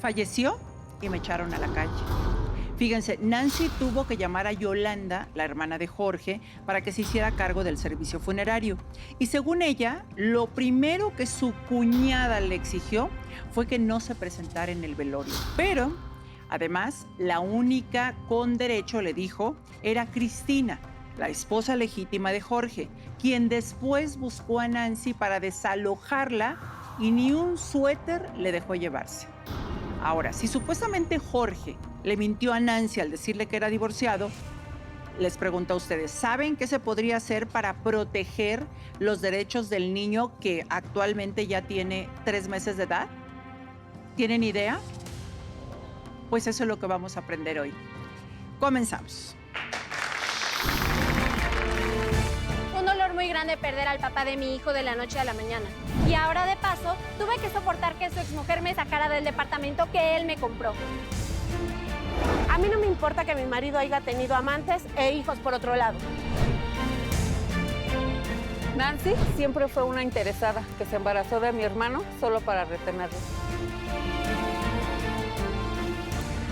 Falleció y me echaron a la calle. Fíjense, Nancy tuvo que llamar a Yolanda, la hermana de Jorge, para que se hiciera cargo del servicio funerario. Y según ella, lo primero que su cuñada le exigió fue que no se presentara en el velorio. Pero, además, la única con derecho, le dijo, era Cristina, la esposa legítima de Jorge, quien después buscó a Nancy para desalojarla y ni un suéter le dejó llevarse. Ahora, si supuestamente Jorge le mintió a Nancy al decirle que era divorciado, les pregunto a ustedes, ¿saben qué se podría hacer para proteger los derechos del niño que actualmente ya tiene 3 meses de edad? ¿Tienen idea? Pues eso es lo que vamos a aprender hoy. Comenzamos. Un dolor muy grande perder al papá de mi hijo de la noche a la mañana. Y ahora, de paso, tuve que soportar que su exmujer me sacara del departamento que él me compró. A mí no me importa que mi marido haya tenido amantes e hijos por otro lado. Nancy siempre fue una interesada que se embarazó de mi hermano solo para retenerlo.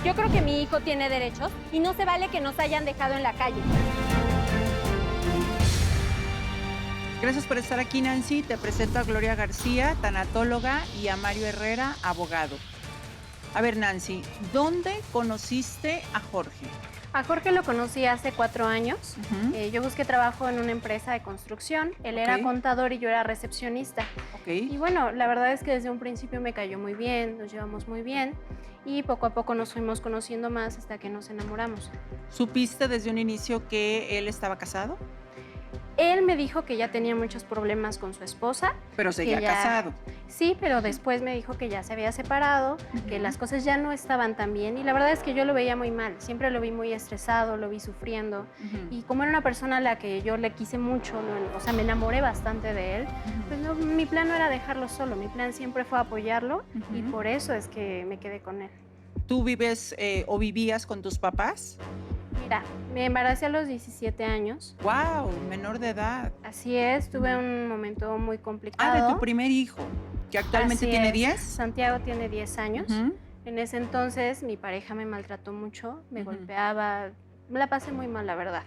Yo creo que mi hijo tiene derechos y no se vale que nos hayan dejado en la calle. Gracias por estar aquí, Nancy. Te presento a Gloria García, tanatóloga, y a Mario Herrera, abogado. A ver, Nancy, ¿dónde conociste a Jorge? A Jorge lo conocí hace 4 años. Yo busqué trabajo en una empresa de construcción. Él era contador y yo era recepcionista. Y bueno, la verdad es que desde un principio me cayó muy bien, nos llevamos muy bien y poco a poco nos fuimos conociendo más hasta que nos enamoramos. ¿Supiste desde un inicio que él estaba casado? Él me dijo que ya tenía muchos problemas con su esposa. Pero seguía casado. Sí, pero después me dijo que ya se había separado, que las cosas ya no estaban tan bien. Y la verdad es que yo lo veía muy mal. Siempre lo vi muy estresado, lo vi sufriendo. Y como era una persona a la que yo le quise mucho, o sea, me enamoré bastante de él, pues no, mi plan no era dejarlo solo. Mi plan siempre fue apoyarlo y por eso es que me quedé con él. ¿Tú vives o vivías con tus papás? Mira, me embaracé a los 17 años. ¡Wow! Menor de edad. Así es, tuve un momento muy complicado. De tu primer hijo, que actualmente tiene 10. Santiago tiene 10 años. En ese entonces mi pareja me maltrató mucho, me golpeaba, me la pasé muy mal, la verdad.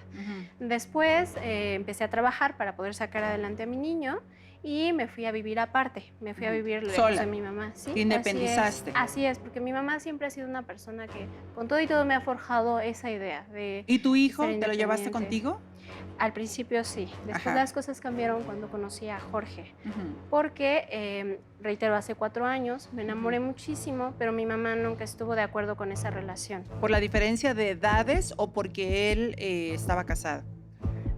Después empecé a trabajar para poder sacar adelante a mi niño y me fui a vivir aparte, me fui a vivir lejos de mi mamá. ¿Sí? ¿Te independizaste? Así es, porque mi mamá siempre ha sido una persona que con todo y todo me ha forjado esa idea de... ¿Y tu hijo, te lo llevaste contigo? Al principio sí, después las cosas cambiaron cuando conocí a Jorge, porque, reitero, hace 4 años me enamoré muchísimo, pero mi mamá nunca estuvo de acuerdo con esa relación. ¿Por la diferencia de edades o porque él estaba casado?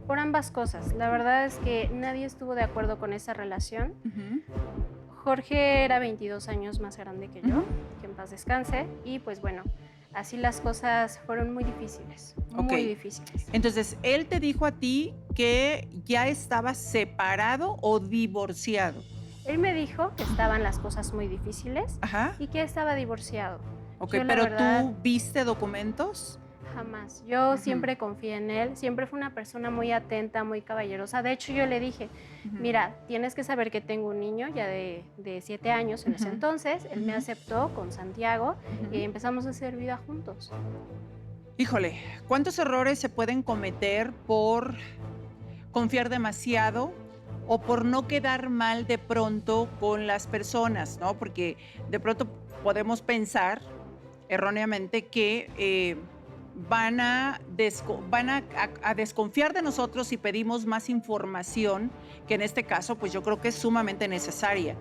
Por ambas cosas. La verdad es que nadie estuvo de acuerdo con esa relación. Jorge era 22 años más grande que yo, que en paz descanse, y pues bueno, así las cosas fueron muy difíciles, muy difíciles. Entonces, ¿él te dijo a ti que ya estaba separado o divorciado? Él me dijo que estaban las cosas muy difíciles y que estaba divorciado. Yo, pero verdad, ¿tú viste documentos? Jamás. Yo siempre confié en él, siempre fue una persona muy atenta, muy caballerosa. De hecho, yo le dije, mira, tienes que saber que tengo un niño ya de 7 años en ese entonces. Él me aceptó con Santiago y empezamos a hacer vida juntos. Híjole, ¿cuántos errores se pueden cometer por confiar demasiado o por no quedar mal de pronto con las personas, ¿no? Porque de pronto podemos pensar erróneamente que van a desconfiar de nosotros si pedimos más información, que en este caso pues yo creo que es sumamente necesaria,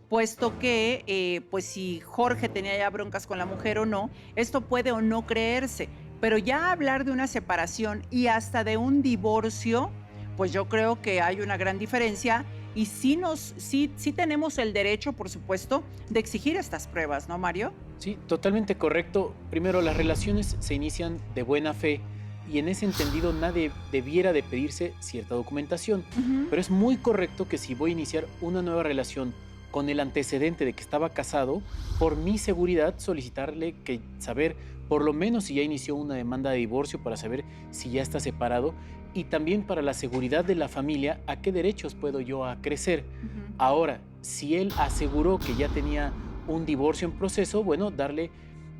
puesto que pues si Jorge tenía ya broncas con la mujer o no, esto puede o no creerse, pero ya hablar de una separación y hasta de un divorcio, pues yo creo que hay una gran diferencia y sí tenemos el derecho, por supuesto, de exigir estas pruebas, ¿no, Mario? Sí, totalmente correcto. Primero, las relaciones se inician de buena fe y en ese entendido nadie debiera de pedirse cierta documentación. Pero es muy correcto que si voy a iniciar una nueva relación con el antecedente de que estaba casado, por mi seguridad solicitarle que saber por lo menos si ya inició una demanda de divorcio para saber si ya está separado y también para la seguridad de la familia, a qué derechos puedo yo acrecer. Ahora, si él aseguró que ya tenía un divorcio en proceso, bueno,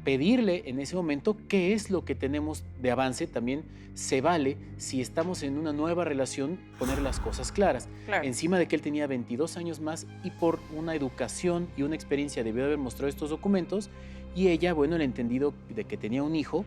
pedirle en ese momento qué es lo que tenemos de avance. También se vale, si estamos en una nueva relación, poner las cosas claras. Claro. Encima de que él tenía 22 años más y por una educación y una experiencia debió haber mostrado estos documentos, y ella, bueno, el entendido de que tenía un hijo,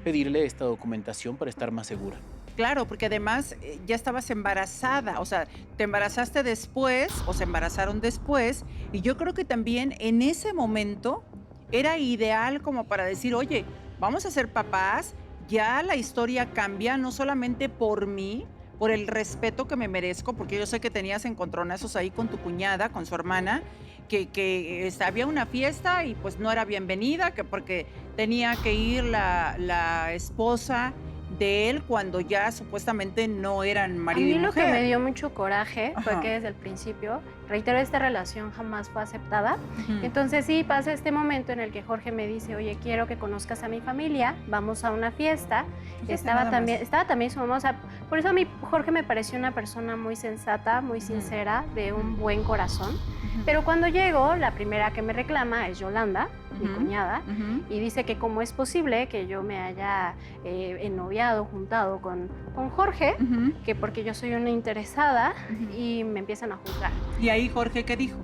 pedirle esta documentación para estar más segura. Claro, porque además ya estabas embarazada, o sea, te embarazaste después o se embarazaron después, y yo creo que también en ese momento era ideal como para decir, oye, vamos a ser papás, ya la historia cambia, no solamente por mí, por el respeto que me merezco, porque yo sé que tenías encontronazos ahí con tu cuñada, con su hermana, que había una fiesta y pues no era bienvenida, que porque tenía que ir la esposa de él cuando ya supuestamente no eran marido y A mí lo mujer. que me dio mucho coraje fue Ajá. que desde el principio, reitero, esta relación jamás fue aceptada. Ujú. Entonces sí pasa este momento en el que Jorge me dice, oye, quiero que conozcas a mi familia, vamos a una fiesta. Fíjate nada más. Estaba también su mamá, o sea, por eso a mí Jorge me pareció una persona muy sensata, muy sincera, de un buen corazón. Ujú. Pero cuando llego, la primera que me reclama es Yolanda, mi Ujú. cuñada, Ujú. y dice que cómo es posible que yo me haya ennoviado, juntado con Jorge, Ujú. que porque yo soy una interesada, Ujú. y me empiezan a juzgar. Y ahí Jorge, ¿qué dijo?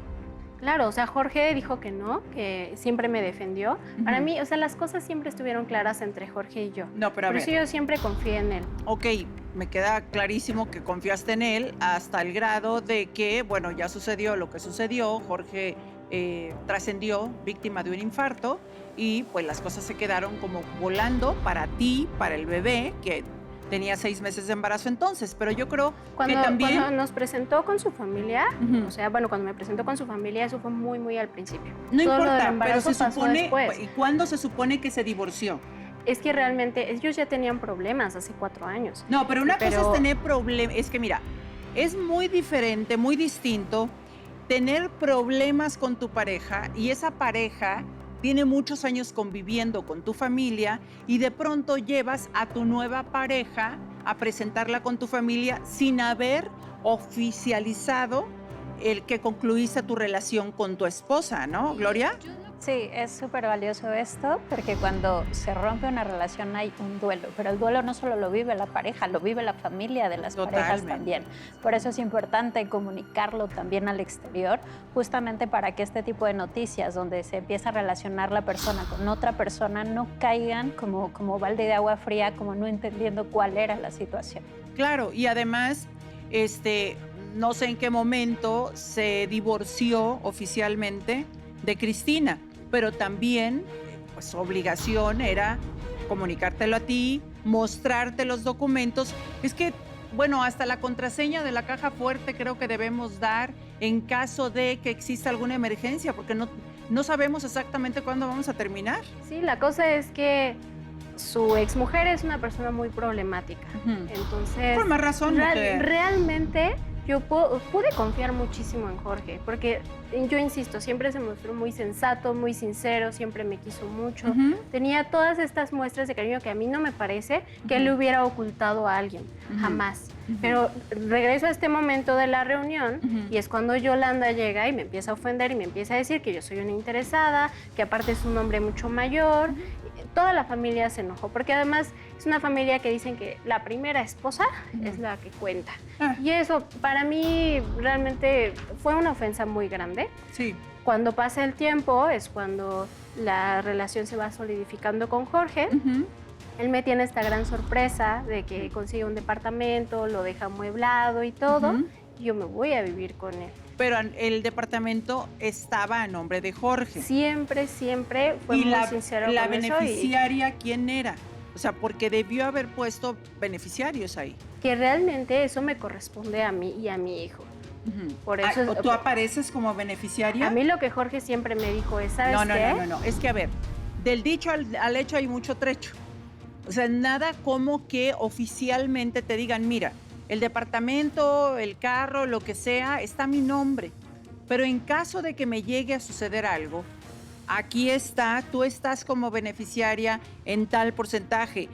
Claro, o sea, Jorge dijo que no, que siempre me defendió. Para Ujú. mí, o sea, las cosas siempre estuvieron claras entre Jorge y yo. No, pero a Por ver. eso yo siempre confié en él. Ok, me queda clarísimo que confiaste en él hasta el grado de que, bueno, ya sucedió lo que sucedió, Jorge trascendió víctima de un infarto y pues las cosas se quedaron como volando para ti, para el bebé, que tenía 6 meses de embarazo entonces, pero yo creo Cuando, que también... cuando nos presentó con su familia, Ujú. o sea, bueno, cuando me presentó con su familia, eso fue muy, muy al principio. No Todo lo del importa, pero embarazo se pasó supone... después. ¿Y cuándo se supone que se divorció? Es que realmente ellos ya tenían problemas hace 4 años. No, pero una cosa Pero- es tener problemas, es que mira, es muy diferente, muy distinto tener problemas con tu pareja y esa pareja tiene muchos años conviviendo con tu familia y de pronto llevas a tu nueva pareja a presentarla con tu familia sin haber oficializado el que concluiste tu relación con tu esposa, ¿no, Gloria? Sí, es súper valioso esto porque cuando se rompe una relación hay un duelo, pero el duelo no solo lo vive la pareja, lo vive la familia de las parejas Totalmente. también. Por eso es importante comunicarlo también al exterior, justamente para que este tipo de noticias donde se empieza a relacionar la persona con otra persona no caigan como balde de agua fría, como no entendiendo cuál era la situación. Claro, y además, no sé en qué momento se divorció oficialmente de Cristina, pero también, pues, su obligación era comunicártelo a ti, mostrarte los documentos. Es que, bueno, hasta la contraseña de la caja fuerte creo que debemos dar en caso de que exista alguna emergencia, porque no sabemos exactamente cuándo vamos a terminar. Sí, la cosa es que su exmujer es una persona muy problemática. Entonces, Por más razón, mujer. realmente yo pude confiar muchísimo en Jorge, porque yo insisto, siempre se mostró muy sensato, muy sincero, siempre me quiso mucho. Ujú. Tenía todas estas muestras de cariño que a mí no me parece que él le hubiera ocultado a alguien, Ujú. jamás. Ujú. Pero regreso a este momento de la reunión Ujú. y es cuando Yolanda llega y me empieza a ofender y me empieza a decir que yo soy una interesada, que aparte es un hombre mucho mayor. Toda la familia se enojó, porque además es una familia que dicen que la primera esposa es la que cuenta. Ah. Y eso para mí realmente fue una ofensa muy grande. Sí. Cuando pasa el tiempo es cuando la relación se va solidificando con Jorge. Ujú. Él me tiene esta gran sorpresa de que consigue un departamento, lo deja amueblado y todo. Ujú. Y yo me voy a vivir con él. Pero el departamento estaba a nombre de Jorge. Siempre fue ¿Y muy la sincero la con eso y beneficiaria quién era? O sea, porque debió haber puesto beneficiarios ahí. que realmente eso me corresponde a mí y a mi hijo. Por eso es- ¿Tú apareces como beneficiaria? A mí lo que Jorge siempre me dijo es, ¿sabes no, no, qué? no. Es que, a ver, del dicho al hecho hay mucho trecho. O sea, nada como que oficialmente te digan, mira, el departamento, el carro, lo que sea, está a mi nombre. Pero en caso de que me llegue a suceder algo, aquí está, tú estás como beneficiaria en tal porcentaje.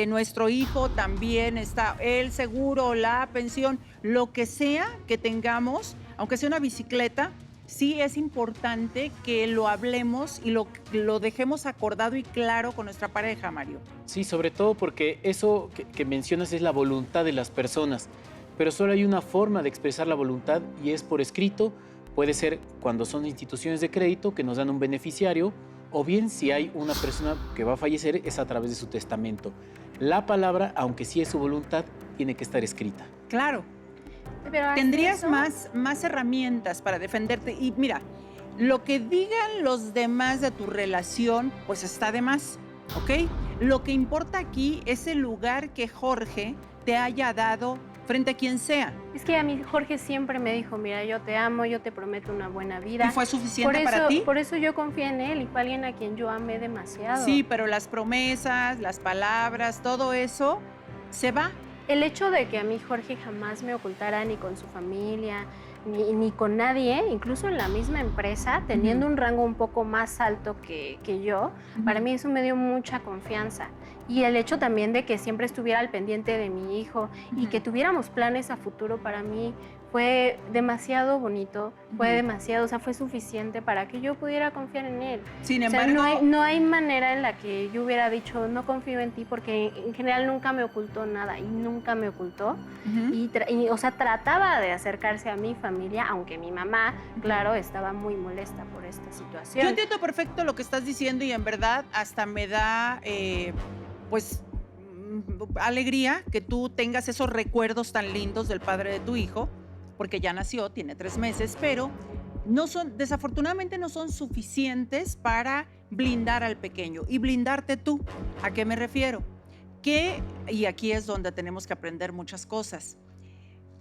Nuestro hijo también está, el seguro, la pensión, lo que sea que tengamos, aunque sea una bicicleta, sí es importante que lo hablemos y lo dejemos acordado y claro con nuestra pareja, Mario. Sí, sobre todo porque eso que mencionas es la voluntad de las personas, pero solo hay una forma de expresar la voluntad y es por escrito. Puede ser cuando son instituciones de crédito que nos dan un beneficiario, o bien si hay una persona que va a fallecer es a través de su testamento. La palabra, aunque sí es su voluntad, tiene que estar escrita. Claro. Pero hasta Tendrías eso, más herramientas para defenderte. Y mira, lo que digan los demás de tu relación, pues está de más, ¿ok? Lo que importa aquí es el lugar que Jorge te haya dado frente a quien sea. Es que a mí Jorge siempre me dijo, mira, yo te amo, yo te prometo una buena vida. ¿Y fue suficiente para ti? Por eso yo confié en él y fue alguien a quien yo amé demasiado. Sí, pero las promesas, las palabras, todo eso se va. El hecho de que a mí Jorge jamás me ocultara ni con su familia, ni con nadie, incluso en la misma empresa, teniendo un rango un poco más alto que yo, para mí eso me dio mucha confianza. Y el hecho también de que siempre estuviera al pendiente de mi hijo y que tuviéramos planes a futuro, para mí fue demasiado bonito, fue demasiado, o sea, fue suficiente para que yo pudiera confiar en él. Sin O sea, embargo, no hay manera en la que yo hubiera dicho, no confío en ti, porque en general nunca me ocultó nada y nunca me ocultó. O sea, trataba de acercarse a mi familia, aunque mi mamá, claro, estaba muy molesta por esta situación. yo entiendo perfecto lo que estás diciendo y en verdad hasta me da, alegría que tú tengas esos recuerdos tan lindos del padre de tu hijo, porque ya nació, tiene 3 meses, pero desafortunadamente no son suficientes para blindar al pequeño y blindarte tú. ¿A qué me refiero? Y aquí es donde tenemos que aprender muchas cosas.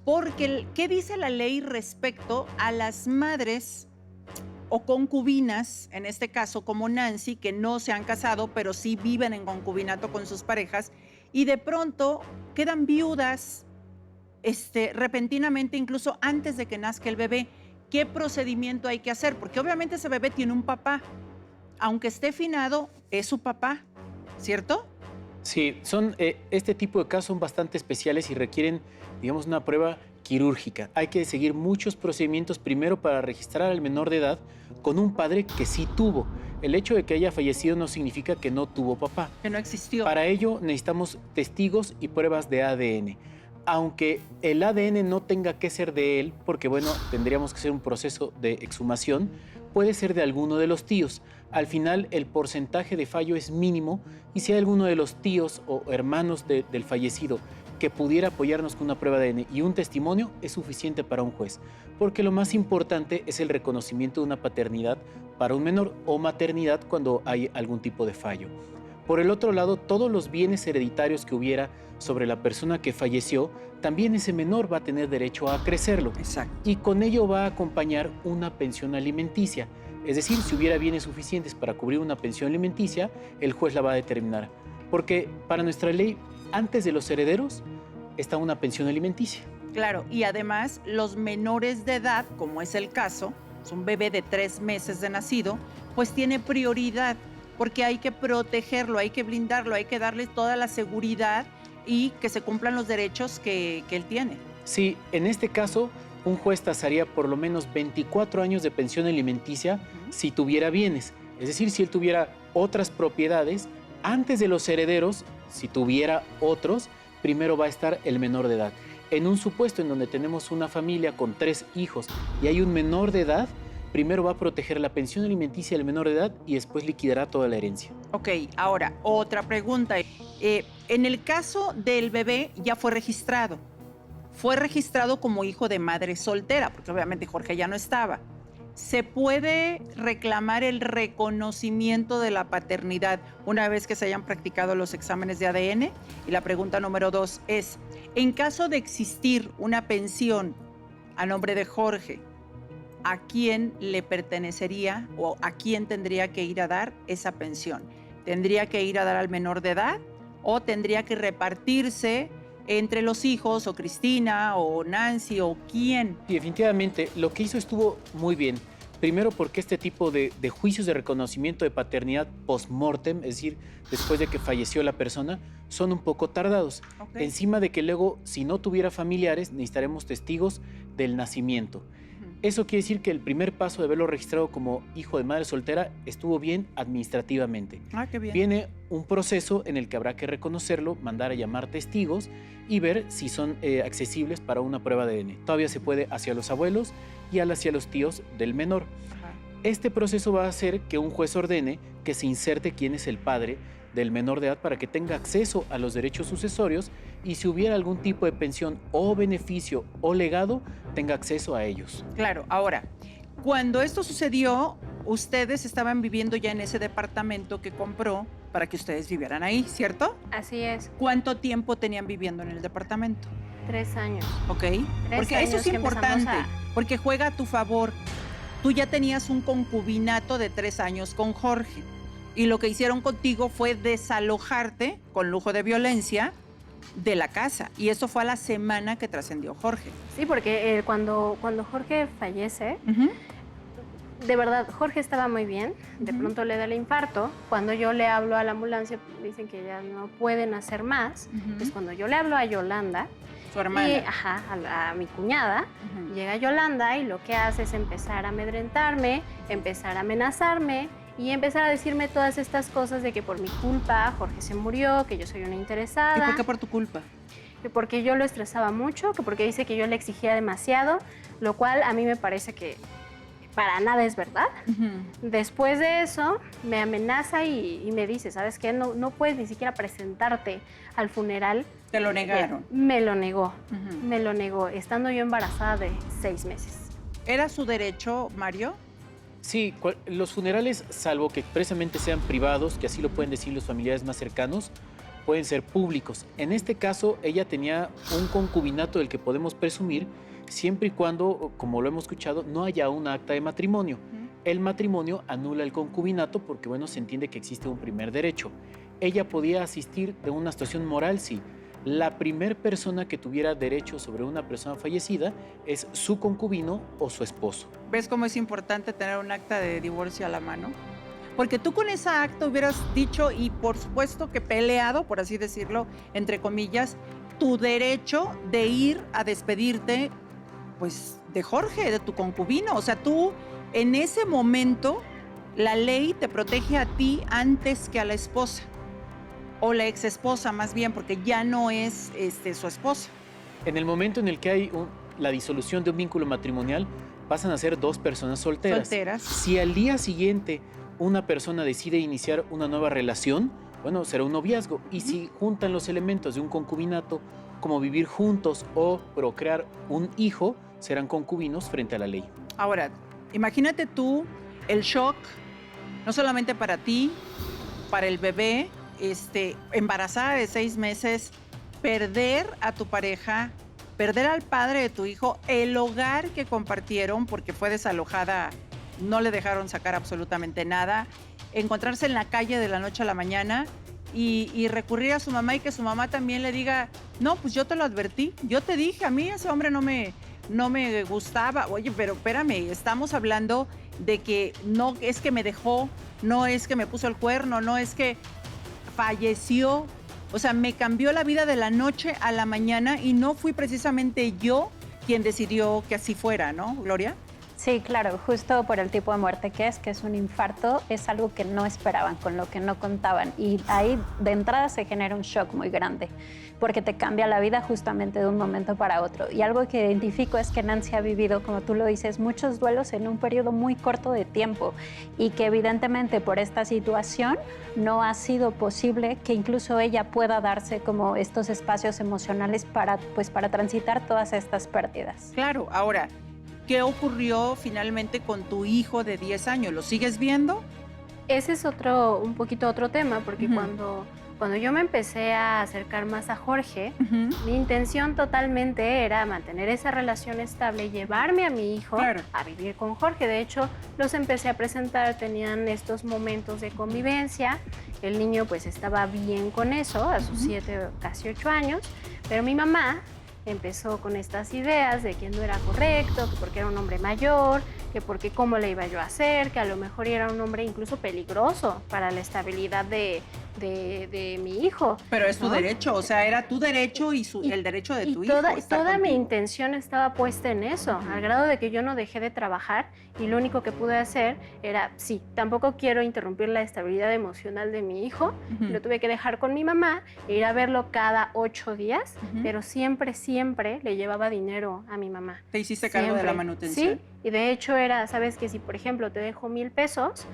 Porque, ¿qué dice la ley respecto a las madres o concubinas, en este caso como Nancy, que no se han casado, pero sí viven en concubinato con sus parejas y de pronto quedan viudas repentinamente, incluso antes de que nazca el bebé? ¿Qué procedimiento hay que hacer? Porque obviamente ese bebé tiene un papá. Aunque esté finado, es su papá, ¿cierto? Sí, este tipo de casos son bastante especiales y requieren, digamos, una prueba quirúrgica. Hay que seguir muchos procedimientos primero para registrar al menor de edad con un padre que sí tuvo. El hecho de que haya fallecido no significa que no tuvo papá. Que no existió. Para ello necesitamos testigos y pruebas de ADN. Aunque el ADN no tenga que ser de él, porque bueno, tendríamos que hacer un proceso de exhumación, puede ser de alguno de los tíos. Al final el porcentaje de fallo es mínimo y si hay alguno de los tíos o hermanos del fallecido que pudiera apoyarnos con una prueba de ADN y un testimonio, es suficiente para un juez. Porque lo más importante es el reconocimiento de una paternidad para un menor o maternidad cuando hay algún tipo de fallo. Por el otro lado, todos los bienes hereditarios que hubiera sobre la persona que falleció, también ese menor va a tener derecho a acrecerlo. Exacto. Y con ello va a acompañar una pensión alimenticia. Es decir, si hubiera bienes suficientes para cubrir una pensión alimenticia, el juez la va a determinar. Porque para nuestra ley, antes de los herederos, está una pensión alimenticia. Claro, y además los menores de edad, como es el caso, es un bebé de 3 meses de nacido, pues tiene prioridad, porque hay que protegerlo, hay que blindarlo, hay que darle toda la seguridad y que se cumplan los derechos que él tiene. Sí, en este caso, un juez tasaría por lo menos 24 años de pensión alimenticia si tuviera bienes. Es decir, si él tuviera otras propiedades, antes de los herederos, si tuviera otros, primero va a estar el menor de edad. En un supuesto en donde tenemos una familia con 3 hijos y hay un menor de edad, primero va a proteger la pensión alimenticia del menor de edad y después liquidará toda la herencia. Ok, ahora, otra pregunta. En el caso del bebé ya fue registrado. Fue registrado como hijo de madre soltera, porque obviamente Jorge ya no estaba. ¿Se puede reclamar el reconocimiento de la paternidad una vez que se hayan practicado los exámenes de ADN? Y la pregunta número 2 es, en caso de existir una pensión a nombre de Jorge, ¿a quién le pertenecería o a quién tendría que ir a dar esa pensión? ¿Tendría que ir a dar al menor de edad o tendría que repartirse entre los hijos, o Cristina, o Nancy, o quién? Y definitivamente lo que hizo estuvo muy bien. Primero porque este tipo de juicios de reconocimiento de paternidad post-mortem, es decir, después de que falleció la persona, son un poco tardados. Okay. Encima de que luego, si no tuviera familiares, necesitaremos testigos del nacimiento. Eso quiere decir que el primer paso de haberlo registrado como hijo de madre soltera estuvo bien administrativamente. Ah, qué bien. Viene un proceso en el que habrá que reconocerlo, mandar a llamar testigos y ver si son accesibles para una prueba de ADN. Todavía se puede hacia los abuelos y hacia los tíos del menor. Ajá. Este proceso va a hacer que un juez ordene que se inserte quién es el padre del menor de edad para que tenga acceso a los derechos sucesorios y si hubiera algún tipo de pensión o beneficio o legado, tenga acceso a ellos. Claro, ahora, cuando esto sucedió, ustedes estaban viviendo ya en ese departamento que compró para que ustedes vivieran ahí, ¿cierto? Así es, ¿Cuánto tiempo tenían viviendo en el departamento? 3 años. ¿Ok? Porque eso años es que empezamos importante, porque juega a tu favor. Tú ya tenías un concubinato de 3 años con Jorge y lo que hicieron contigo fue desalojarte con lujo de violencia de la casa. Y eso fue a la semana que trascendió Jorge. Sí, porque cuando Jorge fallece, de verdad, Jorge estaba muy bien, de pronto le da el infarto. Cuando yo le hablo a la ambulancia, dicen que ya no pueden hacer más. Es cuando yo le hablo a Yolanda, Su hermana. y, a mi cuñada, llega Yolanda y lo que hace es empezar a amedrentarme, empezar a amenazarme y empezar a decirme todas estas cosas de que por mi culpa Jorge se murió, que yo soy una interesada. ¿Y por qué por tu culpa? Que porque yo lo estresaba mucho, que porque dice que yo le exigía demasiado, lo cual a mí me parece que para nada es verdad. Después de eso, me amenaza y me dice, ¿sabes qué? No puedes ni siquiera presentarte al funeral. Te lo negaron. Me lo negó, me lo negó, estando yo embarazada de 6 meses. ¿Era su derecho, Mario? Sí, los funerales, salvo que expresamente sean privados, que así lo pueden decir los familiares más cercanos, pueden ser públicos. En este caso, ella tenía un concubinato del que podemos presumir, siempre y cuando, como lo hemos escuchado, no haya un acta de matrimonio. El matrimonio anula el concubinato porque, bueno, se entiende que existe un primer derecho. Ella podía asistir de una situación moral, sí. La primer persona que tuviera derecho sobre una persona fallecida es su concubino o su esposo. ¿Ves cómo es importante tener un acta de divorcio a la mano? Porque tú con esa acta hubieras dicho, y por supuesto que peleado, por así decirlo, entre comillas, tu derecho de ir a despedirte, pues, de Jorge, de tu concubino. O sea, tú, en ese momento, la ley te protege a ti antes que a la esposa. O la exesposa, más bien, porque ya no es su esposa. En el momento en el que hay la disolución de un vínculo matrimonial, pasan a ser 2 personas solteras. Si al día siguiente una persona decide iniciar una nueva relación, bueno, será un noviazgo. Y si juntan los elementos de un concubinato, como vivir juntos o procrear un hijo, serán concubinos frente a la ley. Ahora, imagínate tú el shock, no solamente para ti, para el bebé, embarazada de 6 meses, perder a tu pareja, perder al padre de tu hijo, el hogar que compartieron porque fue desalojada, no le dejaron sacar absolutamente nada, encontrarse en la calle de la noche a la mañana y recurrir a su mamá y que su mamá también le diga, no, pues yo te lo advertí, yo te dije, a mí ese hombre no me gustaba. Oye, pero espérame, estamos hablando de que no es que me dejó, no es que me puso el cuerno, no es que falleció, o sea, me cambió la vida de la noche a la mañana y no fui precisamente yo quien decidió que así fuera, ¿no, Gloria? Sí, claro, justo por el tipo de muerte que es un infarto, es algo que no esperaban, con lo que no contaban. Y ahí de entrada se genera un shock muy grande, porque te cambia la vida justamente de un momento para otro. Y algo que identifico es que Nancy ha vivido, como tú lo dices, muchos duelos en un periodo muy corto de tiempo y que evidentemente por esta situación no ha sido posible que incluso ella pueda darse como estos espacios emocionales para transitar todas estas pérdidas. Claro, ahora, ¿qué ocurrió finalmente con tu hijo de 10 años? ¿Lo sigues viendo? Ese es un poquito otro tema, porque cuando yo me empecé a acercar más a Jorge, mi intención totalmente era mantener esa relación estable, llevarme a mi hijo a vivir con Jorge. De hecho, los empecé a presentar, tenían estos momentos de convivencia. El niño pues estaba bien con eso, a sus 7, casi 8 años, pero mi mamá empezó con estas ideas de que no era correcto, que porque era un hombre mayor, que porque cómo le iba yo a hacer, que a lo mejor era un hombre incluso peligroso para la estabilidad de de mi hijo. Pero es tu ¿no? derecho, o sea, era tu derecho y, el derecho de tu hijo. Toda mi intención estaba puesta en eso, al grado de que yo no dejé de trabajar y lo único que pude hacer era, sí, tampoco quiero interrumpir la estabilidad emocional de mi hijo, lo tuve que dejar con mi mamá e ir a verlo cada 8 días, pero siempre le llevaba dinero a mi mamá. ¿Te hiciste cargo de la manutención? Sí, y de hecho era, sabes que si por ejemplo te dejo 1,000 pesos,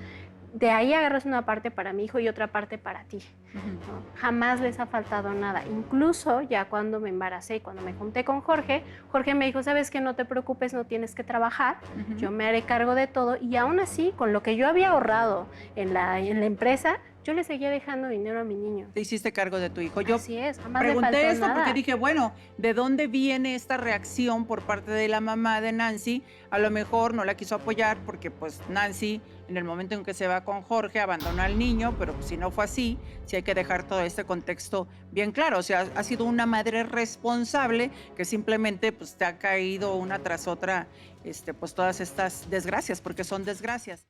de ahí agarras una parte para mi hijo y otra parte para ti. ¿No? Jamás les ha faltado nada. Incluso ya cuando me embaracé y cuando me junté con Jorge, Jorge me dijo, sabes que no te preocupes, no tienes que trabajar, yo me haré cargo de todo. Y aún así, con lo que yo había ahorrado en la empresa, yo le seguía dejando dinero a mi niño. Te hiciste cargo de tu hijo. Yo Así es, jamás le faltó pregunté esto nada. porque dije, bueno, ¿de dónde viene esta reacción por parte de la mamá de Nancy? A lo mejor no la quiso apoyar porque pues Nancy, en el momento en que se va con Jorge, abandona al niño, pero si no fue así, sí hay que dejar todo este contexto bien claro. O sea, ha sido una madre responsable que simplemente pues te ha caído una tras otra pues todas estas desgracias, porque son desgracias.